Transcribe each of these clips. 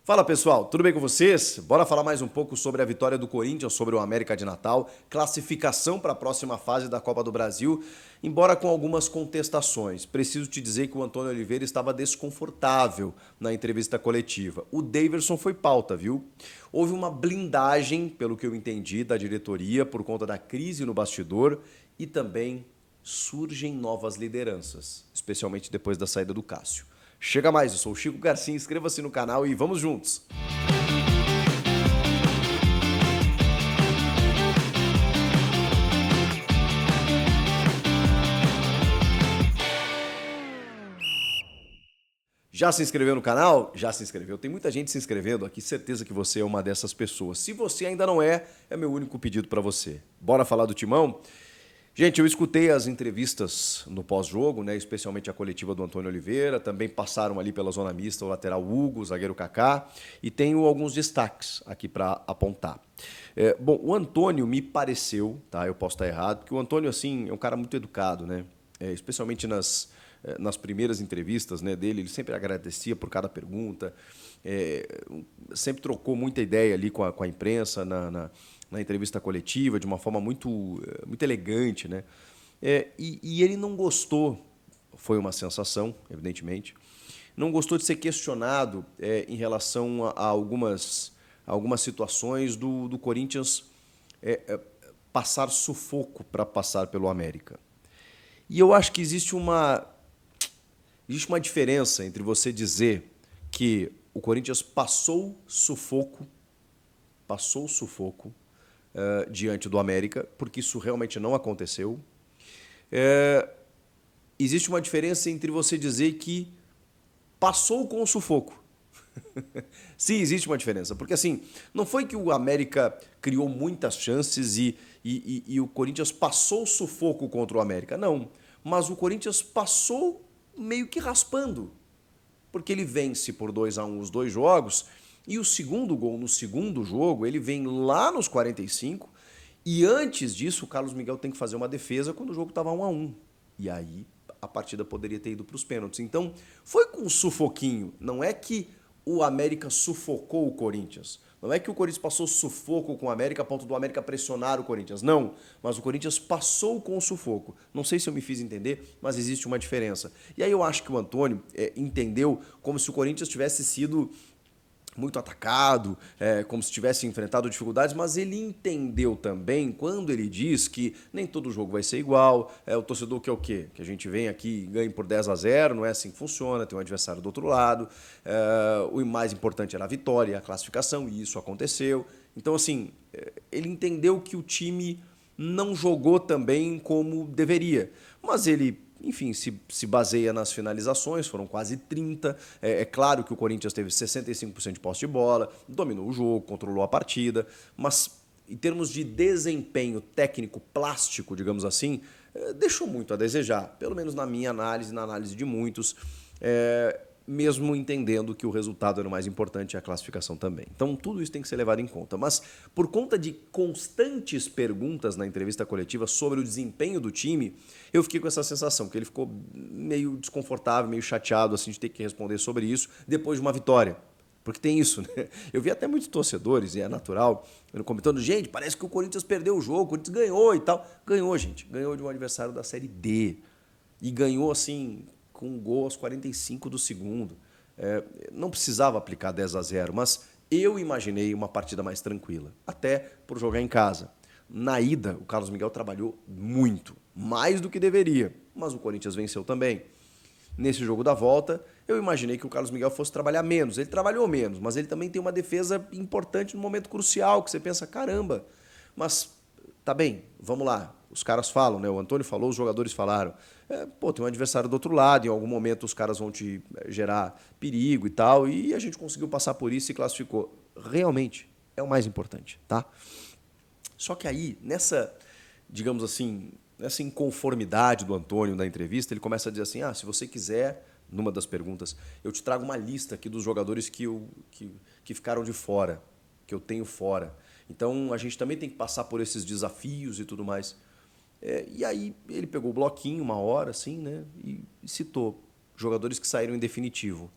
Fala pessoal, tudo bem com vocês? Bora falar mais um pouco sobre a vitória do Corinthians sobre o América de Natal, classificação para a próxima fase da Copa do Brasil, embora com algumas contestações. Preciso te dizer que o Antônio Oliveira estava desconfortável na entrevista coletiva. O Daverson foi pauta, viu? Houve uma blindagem, pelo que eu entendi, da diretoria por conta da crise no bastidor e também surgem novas lideranças, especialmente depois da saída do Cássio. Chega mais, eu sou o Chico Garcia, inscreva-se no canal e vamos juntos! Já se inscreveu no canal? Já se inscreveu. Tem muita gente se inscrevendo aqui, certeza que você é uma dessas pessoas. Se você ainda não é, é meu único pedido para você. Bora falar do Timão? Gente, eu escutei as entrevistas no pós-jogo, né, especialmente a coletiva do Antônio Oliveira, também passaram ali pela zona mista o lateral Hugo, o zagueiro Kaká, e tenho alguns destaques aqui para apontar. Bom, o Antônio me pareceu, tá, eu posso estar errado, porque o Antônio, assim, é um cara muito educado, né, especialmente nas primeiras entrevistas, né, dele, ele sempre agradecia por cada pergunta, sempre trocou muita ideia ali com a imprensa na entrevista coletiva, de uma forma muito elegante, né? E ele não gostou, foi uma sensação, evidentemente, não gostou de ser questionado em relação a algumas situações do Corinthians passar sufoco para passar pelo América. E eu acho que existe uma diferença entre você dizer que o Corinthians passou sufoco diante do América, porque isso realmente não aconteceu. Existe uma diferença entre você dizer que passou com o sufoco. Sim, existe uma diferença, porque assim, não foi que o América criou muitas chances e o Corinthians passou sufoco contra o América, não. Mas o Corinthians passou meio que raspando, porque ele vence por 2-1 os dois jogos. E o segundo gol no segundo jogo, ele vem lá nos 45 e antes disso o Carlos Miguel tem que fazer uma defesa quando o jogo estava 1-1. E aí a partida poderia ter ido para os pênaltis. Então foi com um sufoquinho. Não é que o América sufocou o Corinthians. Não é que o Corinthians passou sufoco com o América a ponto do América pressionar o Corinthians. Não, mas o Corinthians passou com o sufoco. Não sei se eu me fiz entender, mas existe uma diferença. E aí eu acho que o Antônio entendeu como se o Corinthians tivesse sido muito atacado, como se tivesse enfrentado dificuldades, mas ele entendeu também quando ele diz que nem todo jogo vai ser igual, o torcedor quer o quê? Que a gente vem aqui e ganhe por 10-0, não é assim que funciona, tem um adversário do outro lado, o mais importante era a vitória, a classificação, e isso aconteceu. Então, assim, ele entendeu que o time não jogou também como deveria, mas ele, enfim, se baseia nas finalizações, foram quase 30. É claro que o Corinthians teve 65% de posse de bola, dominou o jogo, controlou a partida, mas em termos de desempenho técnico, plástico, digamos assim, deixou muito a desejar, pelo menos na minha análise, na análise de muitos, mesmo entendendo que o resultado era o mais importante e a classificação também. Então, tudo isso tem que ser levado em conta. Mas, por conta de constantes perguntas na entrevista coletiva sobre o desempenho do time, eu fiquei com essa sensação, que ele ficou meio desconfortável, meio chateado assim, de ter que responder sobre isso depois de uma vitória. Porque tem isso, né? Eu vi até muitos torcedores, e é natural, comentando, gente, parece que o Corinthians perdeu o jogo, o Corinthians ganhou e tal. Ganhou, gente. Ganhou de um adversário da Série D. E ganhou, assim, com um gol aos 45 do segundo. Não precisava aplicar 10-0, mas eu imaginei uma partida mais tranquila, até por jogar em casa. Na ida, o Carlos Miguel trabalhou muito, mais do que deveria, mas o Corinthians venceu também. Nesse jogo da volta, eu imaginei que o Carlos Miguel fosse trabalhar menos. Ele trabalhou menos, mas ele também tem uma defesa importante no momento crucial, que você pensa, caramba, mas tá bem, vamos lá. Os caras falam, né? O Antônio falou, os jogadores falaram. Tem um adversário do outro lado, em algum momento os caras vão te gerar perigo e tal, e a gente conseguiu passar por isso e classificou. Realmente, é o mais importante, tá? Só que aí, digamos assim, nessa inconformidade do Antônio na entrevista, ele começa a dizer assim, se você quiser, numa das perguntas, eu te trago uma lista aqui dos jogadores que ficaram de fora, que eu tenho fora. Então, a gente também tem que passar por esses desafios e tudo mais. E aí ele pegou o bloquinho uma hora, assim, né? E citou jogadores que saíram em definitivo.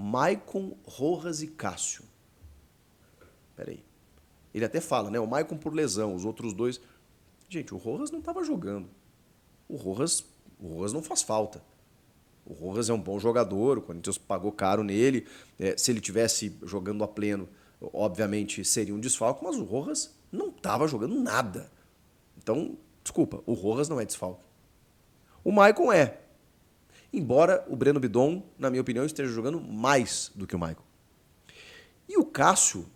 Maicon, Rojas e Cássio. Peraí. Ele até fala, né? O Maicon por lesão, os outros dois... Gente, o Rojas não estava jogando. O Rojas não faz falta. O Rojas é um bom jogador, o Corinthians pagou caro nele. Se ele tivesse jogando a pleno, obviamente seria um desfalque, mas o Rojas não estava jogando nada. Então, desculpa, o Rojas não é desfalque. O Maicon é. Embora o Breno Bidon, na minha opinião, esteja jogando mais do que o Maicon. E o Cássio...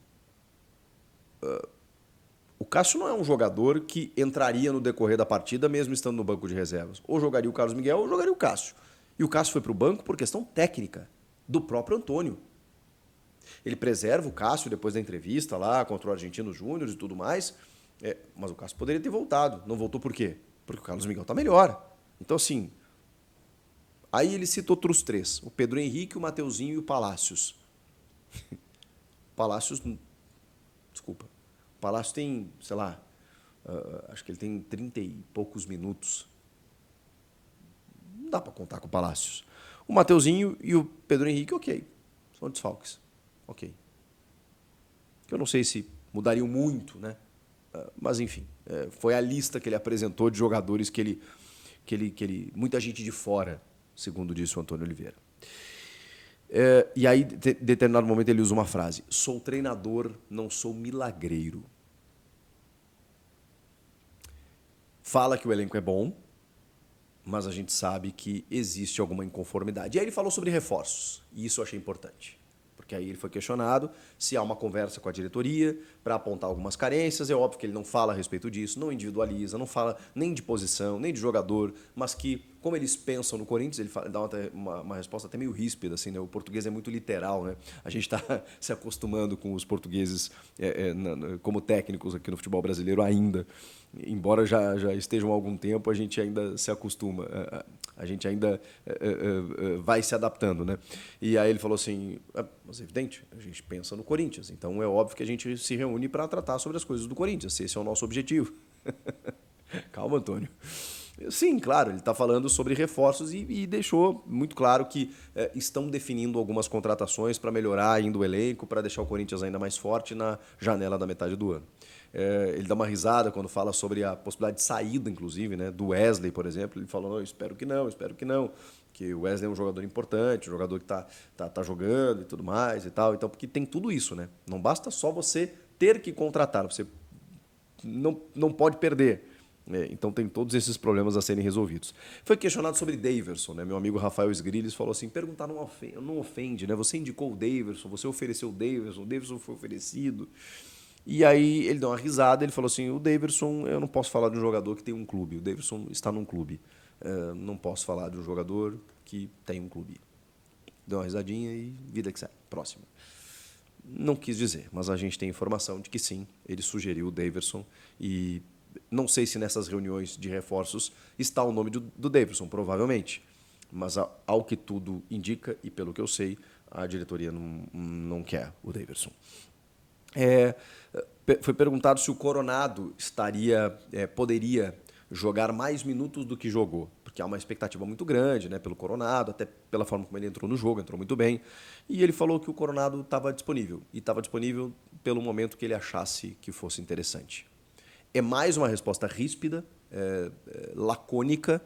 O Cássio não é um jogador que entraria no decorrer da partida mesmo estando no banco de reservas. Ou jogaria o Carlos Miguel ou jogaria o Cássio. E o Cássio foi para o banco por questão técnica do próprio Antônio. Ele preserva o Cássio depois da entrevista lá contra o Argentinos Júnior e tudo mais, mas o Cássio poderia ter voltado. Não voltou por quê? Porque o Carlos Miguel está melhor. Então, assim, aí ele cita outros três. O Pedro Henrique, o Mateuzinho e o Palácios. Palácios... Desculpa. O Palácio tem, sei lá, acho que ele tem 30 e poucos minutos. Não dá para contar com o Palácios. O Mateuzinho e o Pedro Henrique, ok. São desfalques. Ok. Eu não sei se mudariam muito, né? Mas, enfim, foi a lista que ele apresentou de jogadores que ele muita gente de fora, segundo disse o Antônio Oliveira. E aí, em determinado momento, ele usa uma frase: sou treinador, não sou milagreiro. Fala que o elenco é bom, mas a gente sabe que existe alguma inconformidade. E aí ele falou sobre reforços, e isso eu achei importante. Porque aí ele foi questionado se há uma conversa com a diretoria para apontar algumas carências. É óbvio que ele não fala a respeito disso, não individualiza, não fala nem de posição, nem de jogador, mas que, como eles pensam no Corinthians, ele dá uma resposta até meio ríspida, assim, né? O português é muito literal, né? A gente está se acostumando com os portugueses como técnicos aqui no futebol brasileiro ainda. Embora já estejam há algum tempo, a gente ainda se acostuma, a gente ainda vai se adaptando, né? E aí ele falou assim, mas é evidente, a gente pensa no Corinthians, então é óbvio que a gente se reúne para tratar sobre as coisas do Corinthians, esse é o nosso objetivo. Calma, Antônio. Sim, claro, ele está falando sobre reforços e deixou muito claro que estão definindo algumas contratações para melhorar ainda o elenco, para deixar o Corinthians ainda mais forte na janela da metade do ano. Ele dá uma risada quando fala sobre a possibilidade de saída, inclusive, né, do Wesley, por exemplo. Ele falou, não, espero que não, que o Wesley é um jogador importante, um jogador que tá jogando e tudo mais e tal. Então, porque tem tudo isso, né? Não basta só você ter que contratar, você não pode perder. Então tem todos esses problemas a serem resolvidos. Foi questionado sobre Daverson, né? Meu amigo Rafael Sgrilles falou assim, perguntar não ofende, né? Você indicou o Daverson, você ofereceu o Daverson foi oferecido. E aí ele deu uma risada, ele falou assim, o Daverson, eu não posso falar de um jogador que tem um clube, o Daverson está num clube. Não posso falar de um jogador que tem um clube. Deu uma risadinha e vida que segue. Próximo. Não quis dizer, mas a gente tem informação de que sim, ele sugeriu o Daverson e não sei se nessas reuniões de reforços está o nome do Daverson, provavelmente. Mas ao que tudo indica, e pelo que eu sei, a diretoria não quer o Daverson. Foi perguntado se o Coronado poderia jogar mais minutos do que jogou, porque há uma expectativa muito grande, né, pelo Coronado, até pela forma como ele entrou no jogo, entrou muito bem, e ele falou que o Coronado estava disponível, e estava disponível pelo momento que ele achasse que fosse interessante. É mais uma resposta ríspida, lacônica,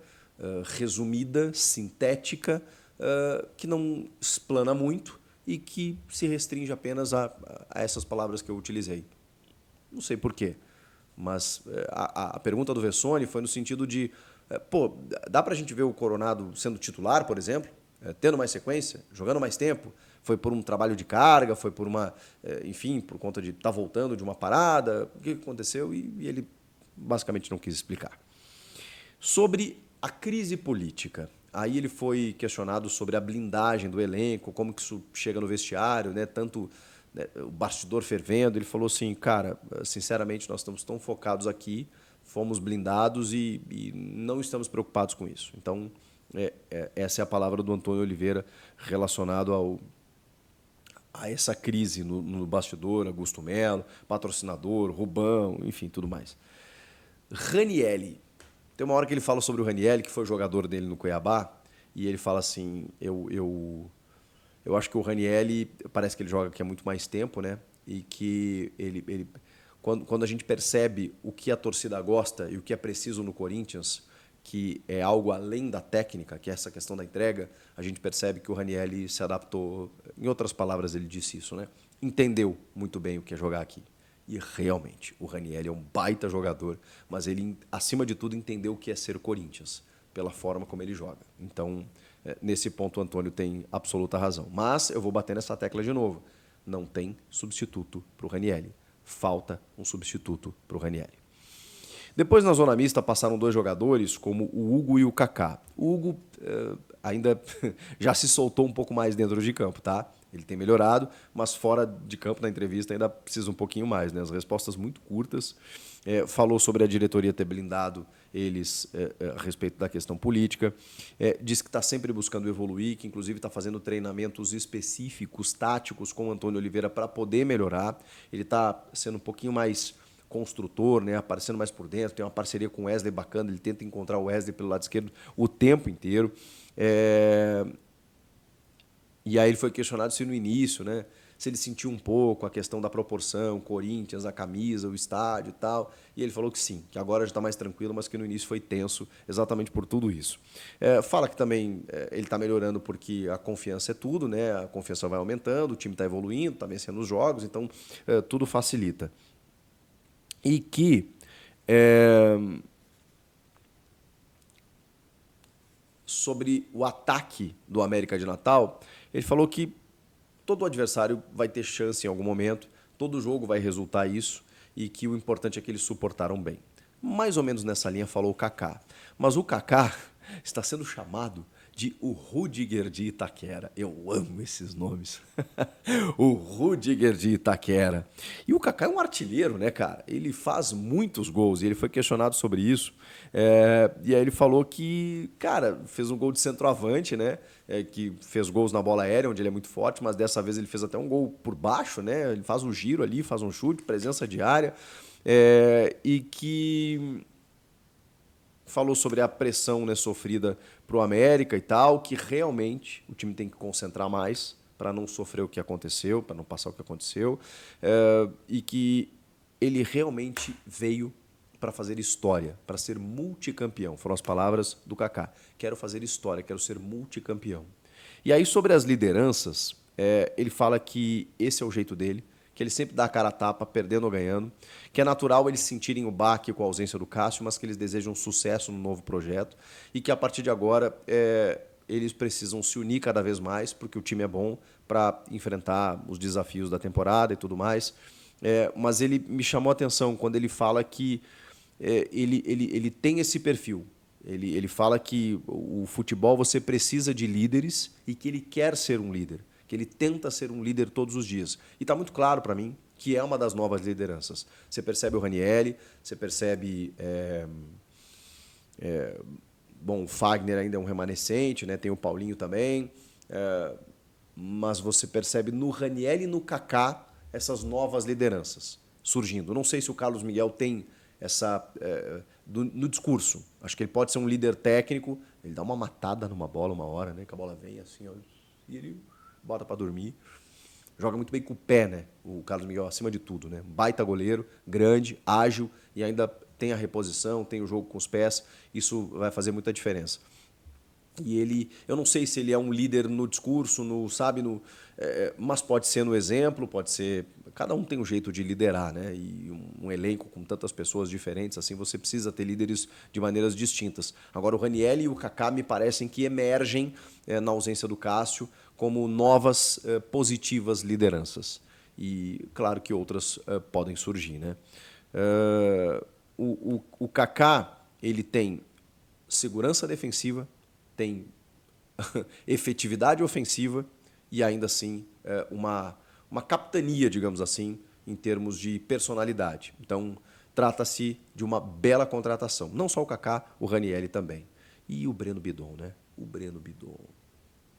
resumida, sintética, que não explana muito e que se restringe apenas a essas palavras que eu utilizei. Não sei por quê, mas a pergunta do Vessone foi no sentido de, dá para a gente ver o Coronado sendo titular, por exemplo, tendo mais sequência, jogando mais tempo? Foi por um trabalho de carga, foi por enfim, por conta de estar voltando de uma parada, o que aconteceu? E ele basicamente não quis explicar. Sobre a crise política, aí ele foi questionado sobre a blindagem do elenco, como que isso chega no vestiário, né? Tanto o bastidor fervendo, ele falou assim, cara, sinceramente, nós estamos tão focados aqui, fomos blindados e não estamos preocupados com isso. Então, essa é a palavra do Antônio Oliveira relacionado a essa crise no bastidor, Augusto Melo, patrocinador, Rubão, enfim, tudo mais. Ranielli. Tem uma hora que ele fala sobre o Ranielli, que foi jogador dele no Cuiabá, e ele fala assim, eu Eu acho que o Ranieri, parece que ele joga aqui há muito mais tempo, né? E que quando a gente percebe o que a torcida gosta e o que é preciso no Corinthians, que é algo além da técnica, que é essa questão da entrega, a gente percebe que o Ranieri se adaptou. Em outras palavras, ele disse isso, né? Entendeu muito bem o que é jogar aqui. E realmente, o Ranieri é um baita jogador, mas ele, acima de tudo, entendeu o que é ser Corinthians, pela forma como ele joga. Então, nesse ponto, o Antônio tem absoluta razão. Mas eu vou bater nessa tecla de novo. Não tem substituto para o Ranieri. Falta um substituto para o Ranieri. Depois, na zona mista, passaram dois jogadores, como o Hugo e o Kaká. O Hugo ainda já se soltou um pouco mais dentro de campo, tá? Ele tem melhorado, mas fora de campo, na entrevista, ainda precisa um pouquinho mais, né? As respostas muito curtas. Falou sobre a diretoria ter blindado eles a respeito da questão política. Disse que está sempre buscando evoluir, que inclusive está fazendo treinamentos específicos, táticos, com o Antônio Oliveira para poder melhorar. Ele está sendo um pouquinho mais construtor, né, aparecendo mais por dentro, tem uma parceria com o Wesley bacana, ele tenta encontrar o Wesley pelo lado esquerdo o tempo inteiro. E aí ele foi questionado se no início, né, se ele sentiu um pouco a questão da proporção, Corinthians, a camisa, o estádio e tal, e ele falou que sim, que agora já está mais tranquilo, mas que no início foi tenso exatamente por tudo isso. Fala que também ele está melhorando porque a confiança é tudo, né, a confiança vai aumentando, o time está evoluindo, está vencendo os jogos, então tudo facilita. E que sobre o ataque do América de Natal, ele falou que todo adversário vai ter chance em algum momento, todo jogo vai resultar isso e que o importante é que eles suportaram bem. Mais ou menos nessa linha falou o Kaká. Mas o Kaká está sendo chamado de o Rudiger de Itaquera. Eu amo esses nomes. O Rudiger de Itaquera. E o Kaká é um artilheiro, né, cara? Ele faz muitos gols e ele foi questionado sobre isso. E aí ele falou que, cara, fez um gol de centroavante, né? Que fez gols na bola aérea, onde ele é muito forte, mas dessa vez ele fez até um gol por baixo, né? Ele faz um giro ali, faz um chute, presença de área. E que falou sobre a pressão, né, sofrida para o América e tal, que realmente o time tem que concentrar mais para não sofrer o que aconteceu, para não passar o que aconteceu, e que ele realmente veio para fazer história, para ser multicampeão. Foram as palavras do Kaká. Quero fazer história, quero ser multicampeão. E aí, sobre as lideranças, ele fala que esse é o jeito dele, que ele sempre dá a cara a tapa, perdendo ou ganhando, que é natural eles sentirem o baque com a ausência do Cássio, mas que eles desejam sucesso no novo projeto e que a partir de agora eles precisam se unir cada vez mais, porque o time é bom para enfrentar os desafios da temporada e tudo mais. Mas ele me chamou a atenção quando ele fala que ele tem esse perfil. Ele fala que o futebol você precisa de líderes e que ele quer ser um líder, que ele tenta ser um líder todos os dias. E está muito claro para mim que é uma das novas lideranças. Você percebe o Ranieri, você percebe... bom, o Fagner ainda é um remanescente, né? Tem o Paulinho também, mas você percebe no Ranieri e no Kaká essas novas lideranças surgindo. Não sei se o Carlos Miguel tem essa... no discurso. Acho que ele pode ser um líder técnico, ele dá uma matada numa bola uma hora, né? Que a bola vem assim, ó, e ele bota para dormir. Joga muito bem com o pé, né? O Carlos Miguel, acima de tudo, né? Baita goleiro, grande, ágil e ainda tem a reposição, tem o jogo com os pés. Isso vai fazer muita diferença. E ele, eu não sei se ele é um líder no discurso, mas pode ser no exemplo, pode ser... Cada um tem um jeito de liderar, né? E um elenco com tantas pessoas diferentes, assim, você precisa ter líderes de maneiras distintas. Agora, o Ranieri e o Kaká me parecem que emergem, na ausência do Cássio, como novas, positivas lideranças. E claro que outras podem surgir, né? O Kaká, ele tem segurança defensiva, tem efetividade ofensiva e ainda assim uma capitania, digamos assim, em termos de personalidade. Então, trata-se de uma bela contratação. Não só o Kaká, o Ranieri também. E o Breno Bidon, né? O Breno Bidon.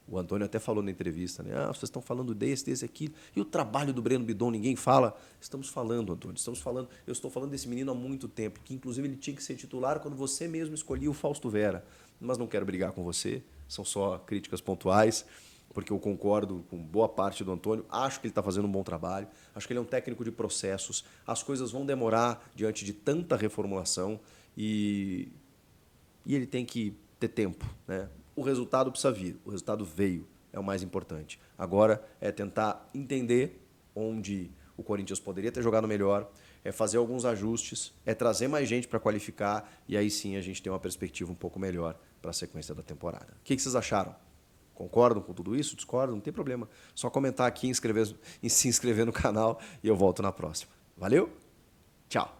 O Antônio até falou na entrevista, né? Vocês estão falando desse aqui. E o trabalho do Breno Bidon, ninguém fala? Estamos falando, Antônio, estamos falando. Eu estou falando desse menino há muito tempo, que inclusive ele tinha que ser titular quando você mesmo escolhia o Fausto Vera. Mas não quero brigar com você, são só críticas pontuais. porque eu concordo com boa parte do Antônio, acho que ele está fazendo um bom trabalho, acho que ele é um técnico de processos, as coisas vão demorar diante de tanta reformulação e ele tem que ter tempo, né? O resultado precisa vir, o resultado veio, é o mais importante. Agora é tentar entender onde o Corinthians poderia ter jogado melhor, é fazer alguns ajustes, é trazer mais gente para qualificar e aí sim a gente tem uma perspectiva um pouco melhor para a sequência da temporada. O que vocês acharam? Concordam com tudo isso? Discordam? Não tem problema. Só comentar aqui e se inscrever no canal e eu volto na próxima. Valeu? Tchau!